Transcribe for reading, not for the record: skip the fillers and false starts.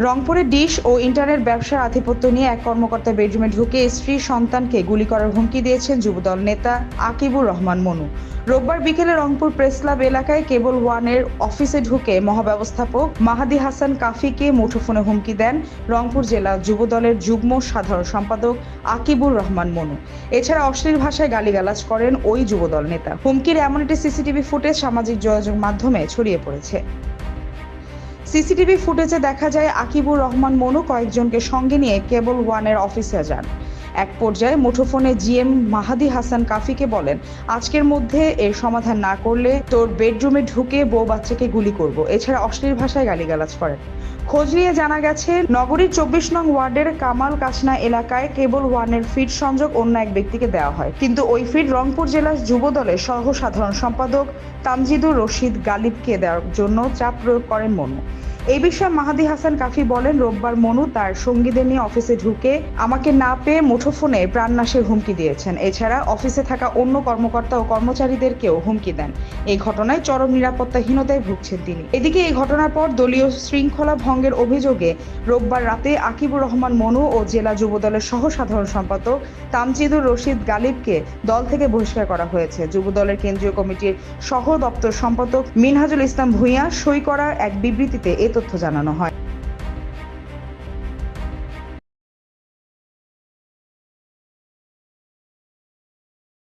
রংপুরে ডিশ ও ইন্টারনেট ব্যবসার আধিপত্য নিয়ে এক কর্মকর্তা বেডরুমে ঢুকে স্ত্রী সন্তানকে গুলি করার হুমকি দিয়েছেন যুবদল নেতা আকিবুর রহমান মনু। রোববার বিকেলে রংপুর প্রেস ক্লাব এলাকায় কেবল ওয়ানের অফিসে ঢুকে মহাব্যবস্থাপক মাহাদি হাসান কাফিকে মুঠোফোনে হুমকি দেন রংপুর জেলা যুবদলের যুগ্ম সাধারণ সম্পাদক আকিবুর রহমান মনু। এছাড়া অশ্লীল ভাষায় গালিগালাজ করেন ওই যুবদল নেতা। হুমকির এমন একটি সিসিটিভি ফুটেজ সামাজিক যোগাযোগ মাধ্যমে ছড়িয়ে পড়েছে। সিসিটিভি ফুটেজে দেখা যায় আকিবুর রহমান মনু কয়েকজনকে সঙ্গে নিয়ে কেবল ওয়ানের অফিসে যান। এক পর্যায়ে মুঠোফোনে জিএম মাহাদি হাসান কাফিকে বলেন, আজকের মধ্যে এর সমাধান না করলে তোর বেডরুমে ঢুকে বউ বাচ্চাকে গুলি করব। এছাড়া অশ্লীল ভাষায় গালিগালাজ করেন। খোঁজ নিয়ে জানা গেছে, নগরীর ২৪ নং ওয়ার্ডের কামাল কাছনা এলাকায় কেবল ওয়ানের ফিড সংযোগ অন্য এক ব্যক্তিকে দেওয়া হয়, কিন্তু ওই ফিড রংপুর জেলা যুবদলের সহ সাধারণ সম্পাদক তামজিদুর রশিদ গালিবকে দেওয়ার জন্য চাপ প্রয়োগ করেন মনু। এই বিষয়ে মাহাদি হাসান কাফি বলেন, রোববার মনু তার সঙ্গীদের নিয়ে অফিসে ঢুকে আমাকে না পেয়ে মুঠোফোনে প্রাণনাশের হুমকি দিয়েছেন। এছাড়া অফিসে থাকা অন্য কর্মকর্তা ও কর্মচারীদেরকেও হুমকি দেন। এই ঘটনায় চরম নিরাপত্তাহীনতায় ভুগছেন তিনি। এদিকে এই ঘটনার পর দলীয় শৃঙ্খলা ভঙ্গের অভিযোগে রোববার রাতে আকিবুর রহমান মনু ও জেলা যুবদলের সহ সাধারণ সম্পাদক তামজিদুর রশিদ গালিবকে দল থেকে বহিষ্কার করা হয়েছে। যুবদলের কেন্দ্রীয় কমিটির সহ দপ্তর সম্পাদক মিনহাজুল ইসলাম ভূঁইয়া সই করা এক বিবৃতিতে এ তথ্য জানানো হয়।